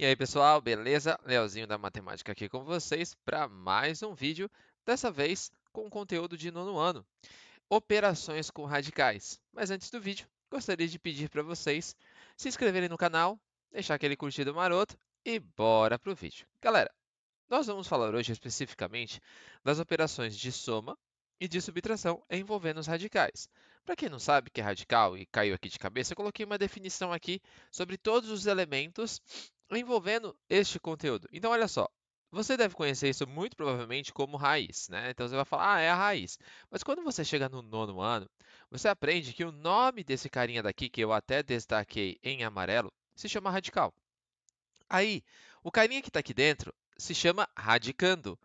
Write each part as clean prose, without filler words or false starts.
E aí, pessoal, beleza? Leozinho da Matemática aqui com vocês para mais um vídeo, dessa vez com conteúdo de nono ano, operações com radicais. Mas antes do vídeo, gostaria de pedir para vocês se inscreverem no canal, deixar aquele curtido maroto e bora pro vídeo. Galera, nós vamos falar hoje especificamente das operações de soma e de subtração envolvendo os radicais. Para quem não sabe o que é radical e caiu aqui de cabeça, eu coloquei uma definição aqui sobre todos os elementos envolvendo este conteúdo. Então, olha só, você deve conhecer isso muito provavelmente como raiz, né? Então você vai falar, é a raiz. Mas quando você chega no nono ano, você aprende que o nome desse carinha daqui, que eu até destaquei em amarelo, se chama radical. Aí, o carinha que está aqui dentro se chama radicando.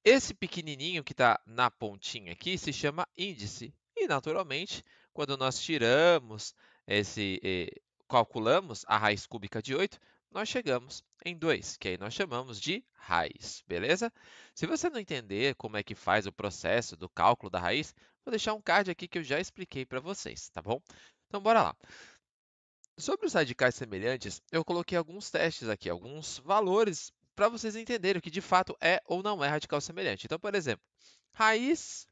Esse pequenininho que está na pontinha aqui se chama índice. E, naturalmente, quando nós tiramos calculamos a raiz cúbica de 8, nós chegamos em 2, que aí nós chamamos de raiz, beleza? Se você não entender como é que faz o processo do cálculo da raiz, vou deixar um card aqui que eu já expliquei para vocês, tá bom? Então, bora lá. Sobre os radicais semelhantes, eu coloquei alguns testes aqui, alguns valores para vocês entenderem o que de fato é ou não é radical semelhante. Então, por exemplo, raiz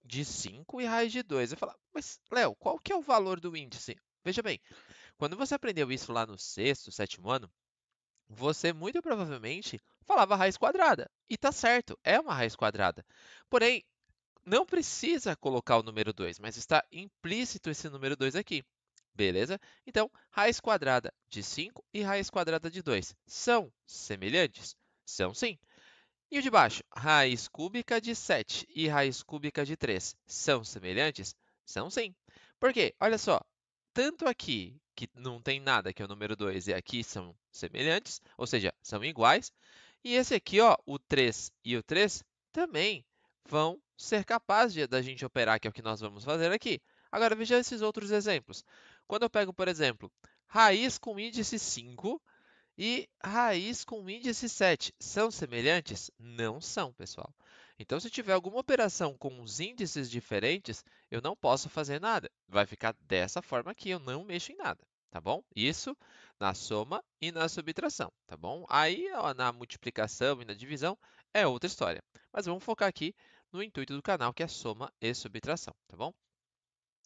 de 5 e raiz de 2. Eu falo, mas Léo, qual que é o valor do índice? Veja bem, quando você aprendeu isso lá no sexto, sétimo ano, você muito provavelmente falava raiz quadrada. E tá certo, é uma raiz quadrada. Porém, não precisa colocar o número 2, mas está implícito esse número 2 aqui. Beleza? Então, raiz quadrada de 5 e raiz quadrada de 2 são semelhantes? São sim. E o de baixo? Raiz cúbica de 7 e raiz cúbica de 3 são semelhantes? São sim. Por quê? Olha só, tanto aqui, que não tem nada, que é o número 2, e aqui são semelhantes, ou seja, são iguais, e esse aqui, ó, o 3 e o 3, também vão ser capazes da gente operar, que é o que nós vamos fazer aqui. Agora, veja esses outros exemplos. Quando eu pego, por exemplo, raiz com índice 5 e raiz com índice 7, são semelhantes? Não são, pessoal. Então, se tiver alguma operação com os índices diferentes, eu não posso fazer nada. Vai ficar dessa forma aqui, eu não mexo em nada, tá bom? Isso na soma e na subtração, tá bom? Aí, ó, na multiplicação e na divisão é outra história. Mas vamos focar aqui no intuito do canal, que é soma e subtração, tá bom?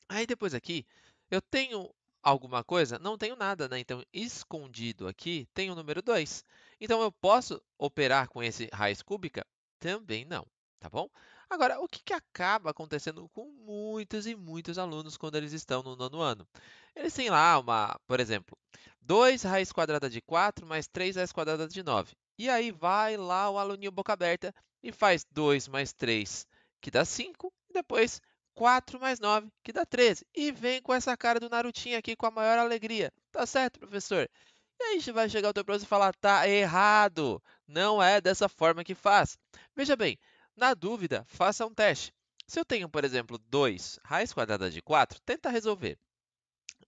Aí depois aqui, eu tenho alguma coisa? Não tenho nada, né? Então, escondido aqui tem o número 2. Então, eu posso operar com esse raiz cúbica? Também não, tá bom? Agora, o que, que acaba acontecendo com muitos e muitos alunos quando eles estão no nono ano? Eles têm lá por exemplo, 2 raiz quadrada de 4 mais 3 raiz quadrada de 9. E aí vai lá o aluninho boca aberta e faz 2 mais 3, que dá 5, e depois 4 mais 9, que dá 13. E vem com essa cara do Narutinho aqui com a maior alegria. Tá certo, professor? E aí vai chegar o teu professor e falar, tá errado. Não é dessa forma que faz. Veja bem, na dúvida, faça um teste. Se eu tenho, por exemplo, 2 raiz quadrada de 4, tenta resolver.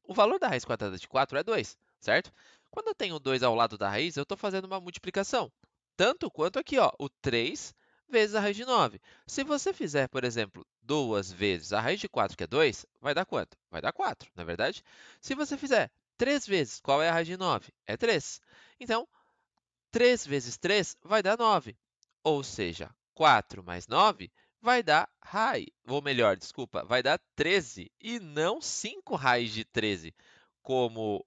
O valor da raiz quadrada de 4 é 2, certo? Quando eu tenho 2 ao lado da raiz, eu estou fazendo uma multiplicação. Tanto quanto aqui, ó, o 3 vezes a raiz de 9. Se você fizer, por exemplo, 2 vezes a raiz de 4, que é 2, vai dar quanto? Vai dar 4, não é verdade? Se você fizer 3 vezes, qual é a raiz de 9? É 3. Então, 3 vezes 3 vai dar 9. Ou seja, 4 mais 9 vai dar raiz, ou melhor, desculpa, vai dar 13 e não 5 raiz de 13, como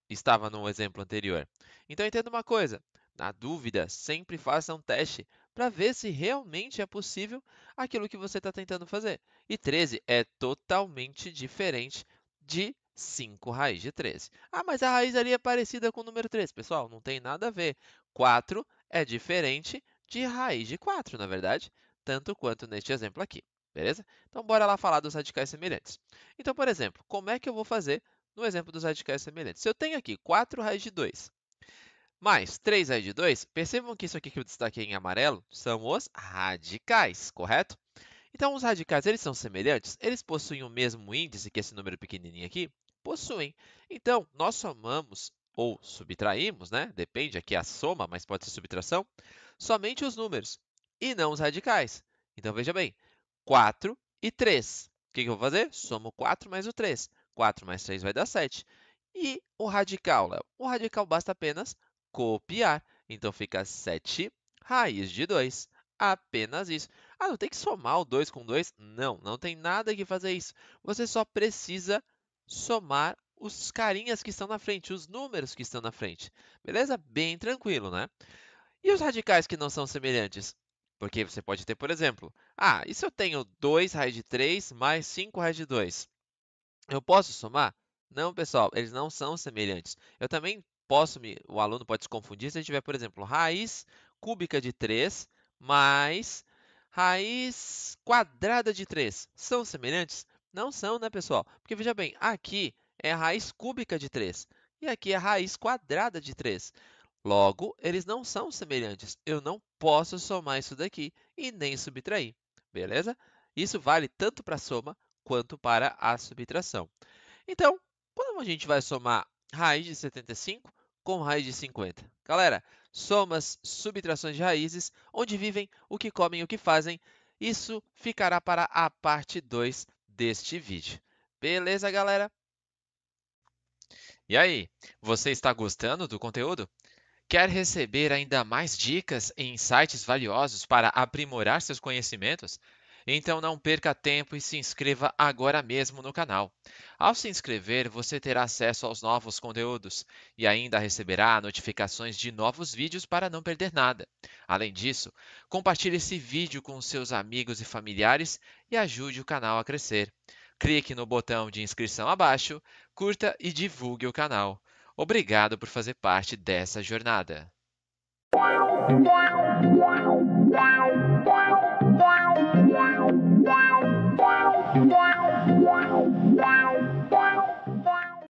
estava no exemplo anterior. Então entenda uma coisa, na dúvida, sempre faça um teste para ver se realmente é possível aquilo que você está tentando fazer. E 13 é totalmente diferente de 5 raiz de 13. Ah, mas a raiz ali é parecida com o número 3. Pessoal, não tem nada a ver. 4 é diferente de raiz de 4, na verdade, tanto quanto neste exemplo aqui, beleza? Então, bora lá falar dos radicais semelhantes. Então, por exemplo, como é que eu vou fazer no exemplo dos radicais semelhantes? Se eu tenho aqui 4 raiz de 2 mais 3 raiz de 2, percebam que isso aqui que eu destaquei em amarelo são os radicais, correto? Então, os radicais, eles são semelhantes? Eles possuem o mesmo índice que esse número pequenininho aqui? Possuem. Então, nós somamos ou subtraímos, né? Depende, aqui é a soma, mas pode ser subtração, somente os números e não os radicais. Então, veja bem, 4 e 3. O que eu vou fazer? Somo 4 mais o 3. 4 mais 3 vai dar 7. E o radical, Léo? O radical basta apenas copiar. Então, fica 7 raiz de 2. Apenas isso. Ah, não tem que somar o 2 com 2? Não, não tem nada que fazer isso. Você só precisa somar os carinhas que estão na frente, os números que estão na frente. Beleza? Bem tranquilo, né? E os radicais que não são semelhantes? Porque você pode ter, por exemplo, e se eu tenho 2 raiz de 3 mais 5 raiz de 2? Eu posso somar? Não, pessoal, eles não são semelhantes. Eu também o aluno pode se confundir se ele tiver, por exemplo, raiz cúbica de 3 mais raiz quadrada de 3. São semelhantes? Não são, né, pessoal? Porque veja bem, aqui é a raiz cúbica de 3 e aqui é a raiz quadrada de 3. Logo, eles não são semelhantes. Eu não posso somar isso daqui e nem subtrair, beleza? Isso vale tanto para a soma quanto para a subtração. Então, quando a gente vai somar raiz de 75 com raiz de 50? Galera, somas, subtrações de raízes, onde vivem, o que comem, o que fazem, isso ficará para a parte 2 deste vídeo. Beleza, galera? E aí, você está gostando do conteúdo? Quer receber ainda mais dicas e insights valiosos para aprimorar seus conhecimentos? Então não perca tempo e se inscreva agora mesmo no canal. Ao se inscrever, você terá acesso aos novos conteúdos e ainda receberá notificações de novos vídeos para não perder nada. Além disso, compartilhe esse vídeo com seus amigos e familiares e ajude o canal a crescer. Clique no botão de inscrição abaixo, curta e divulgue o canal. Obrigado por fazer parte dessa jornada.